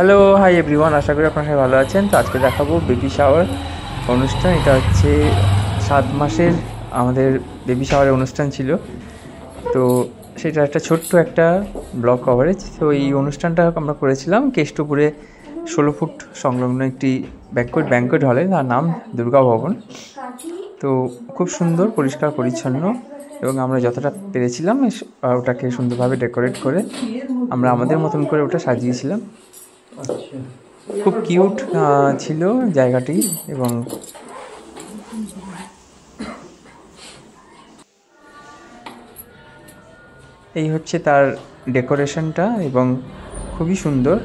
Hello hi everyone, আশা করি আপনারা সবাই ভালো আছেন। তো আজকে দেখাবো বেবি শাওয়ার অনুষ্ঠান। এটা হচ্ছে 7 মাসের আমাদের বেবি শাওয়ারের অনুষ্ঠান ছিল। তো সেটা একটা ছোট্ট একটা ব্লগ কভারেজ। তো এই অনুষ্ঠানটা আমরা করেছিলাম কেষ্টপুরে 16 ফুট সংলগ্ন একটি ব্যাঙ্কোয়েট হলে, তার নাম দুর্গা ভবন। তো খুব সুন্দর, পরিষ্কার পরিচ্ছন্ন, এবং আমরা যতটা পেরেছিলাম ওটাকে সুন্দরভাবে ডেকোরেট করে আমরা আমাদের মতন করে ওটা সাজিয়েছিলাম। খুব কিউট ছিল জায়গাটি, এবং এই হচ্ছে তার ডেকোরেশনটা, এবং খুবই সুন্দর,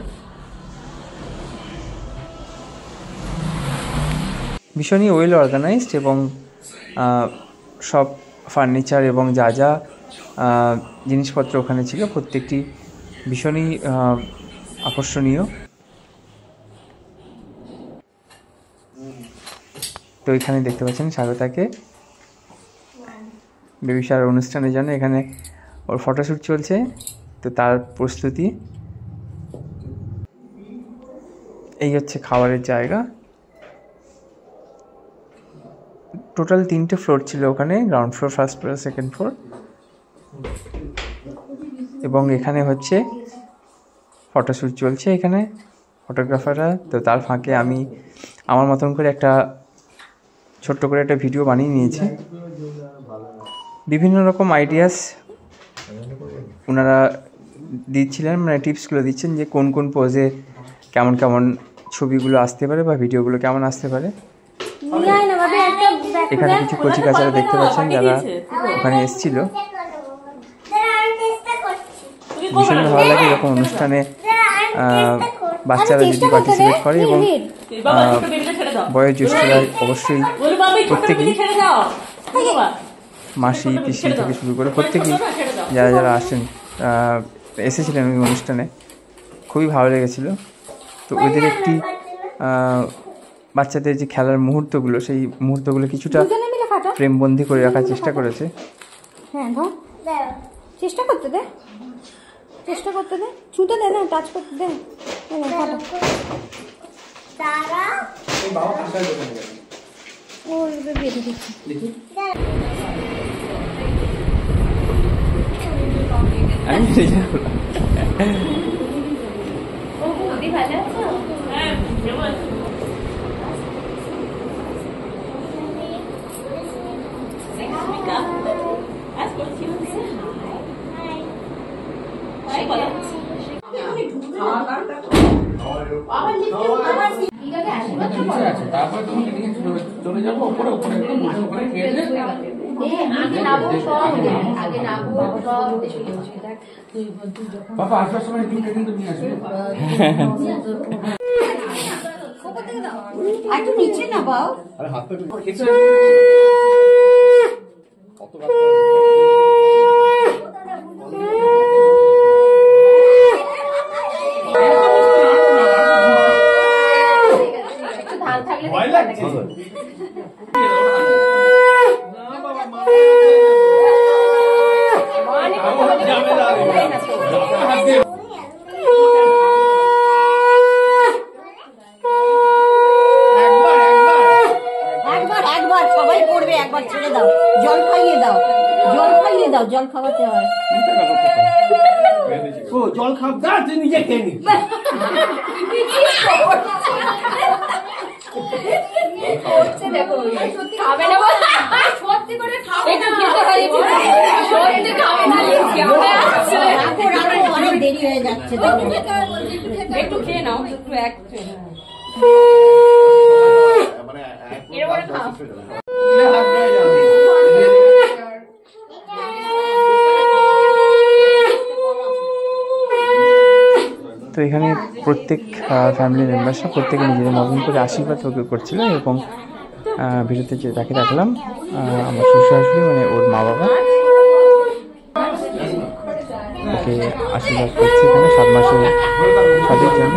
ভীষণই ওয়েল অর্গানাইজড, এবং সব ফার্নিচার এবং যা যা জিনিসপত্র ওখানে ছিল প্রত্যেকটি ভীষণই আকর্ষণীয়। তো এখানে দেখতে পাচ্ছেন স্বাগতাকে বেবি শাওয়ার অনুষ্ঠানের জন্য এখানে ওর ফটোশ্যুট চলছে। তো তার প্রস্তুতি। এই হচ্ছে খাবারের জায়গা। টোটাল 3টে ফ্লোর ছিল ওখানে, ground floor, first floor, second floor. এবং এখানে হচ্ছে ফটোশ্যুট চলছে, এখানে ফটোগ্রাফাররা। তো তার ফাঁকে আমি আমার মতন করে একটা ছোট্ট করে একটা ভিডিও বানিয়ে নিয়েছি। বিভিন্ন রকম আইডিয়াস ওনারা দিচ্ছিলেন, মানে টিপসগুলো দিচ্ছেন যে কোন কোন পোজে কেমন কেমন ছবিগুলো আসতে পারে বা ভিডিওগুলো কেমন আসতে পারে। এখানে কিছু কচি কাচারা দেখতে পাচ্ছেন যারা ওখানে এসেছিল। ভীষণ ভালো লাগে এরকম অনুষ্ঠানে বাচ্চারা যদি পার্টিসিপেট করে, এবং বয়োজ্যেষ্ঠরা অবশ্যই প্রত্যেকেই, মাসি পিসি থেকে শুরু করে প্রত্যেকেই যারা যারা এসেছিলেন ওই অনুষ্ঠানে, খুবই ভালো লেগেছিল। তো ওদের একটি বাচ্চাদের যে খেলার মুহূর্তগুলো, সেই মুহূর্তগুলো কিছুটা প্রেমবন্দি করে রাখার চেষ্টা করেছে। চেষ্টা করতে দে, ছুটে দে না, টাচ করতে দে। বেঁধে দিচ্ছি। চলে যাবো উপরে উপরে খেয়ে বাবা আসার সময় দুটো কিন্তু নিয়ে আসবে। একটু নিচে না বাও, আরে হাতটা ভয় লাগছে। একবার সবাই করবে, একবার ছেড়ে দাও, জল খাইয়ে দাও, জল খাওয়াতে হয়। ও জল খাওয়া তুই নিজে খেয়ে নি। অনেক দেরি হয়ে যাচ্ছে, একটু খেয়ে নাও, একটু তো এখানে প্রত্যেক ফ্যামিলি মেম্বার্সরা প্রত্যেকে নিজেদের মতন করে আশীর্বাদ করছিল, এবং ভিডিওতে যে তাকে দেখলাম আমার শ্বশুর শাশুড়ি, মানে ওর মা বাবা ওকে আশীর্বাদ করছে এখানে 7 মাসের সাথীর জন্য।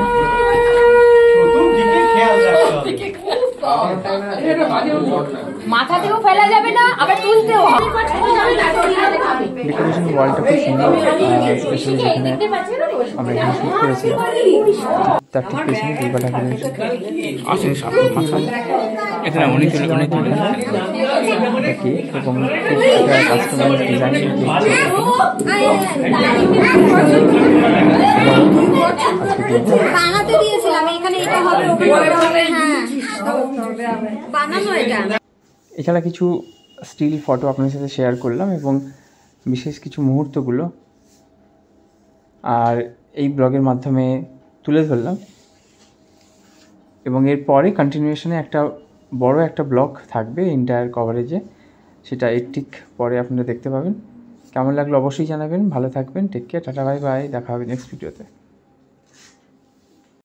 মাথা থেকেও ফেলা যাবে না, আবার তুলতেও হবে। ডেকোরেশন ওয়ালটা খুব সুন্দর, স্পেশালি যেখানে আমরা এখানে শুট করেছিলাম তার ঠিক পেছনে দুর্গা ঠাকুরের আসেন সামনে মাথা এখানে অনেক অনেক কেক এবং কাস্টমাইজ ডিজাইনের কেক বানাতে দিয়েছিলাম, এখানে এটা হবে, ওখানে এটা হবে। হ্যাঁ, বানানো এটা। এছাড়া কিছু স্টিল ফটো আপনাদের সাথে শেয়ার করলাম এবং বিশেষ কিছু মুহূর্তগুলো আর এই ব্লগের মাধ্যমে তুলে ধরলাম। এবং এরপরে কন্টিনিউশনে একটা বড় একটা ব্লগ থাকবে এন্টায়ার কভারেজে, সেটা এর ঠিক পরে আপনারা দেখতে পাবেন। কেমন লাগলো অবশ্যই জানাবেন, ভালো থাকবেন, take care, tata bye bye, দেখা হবে নেক্সট ভিডিওতে।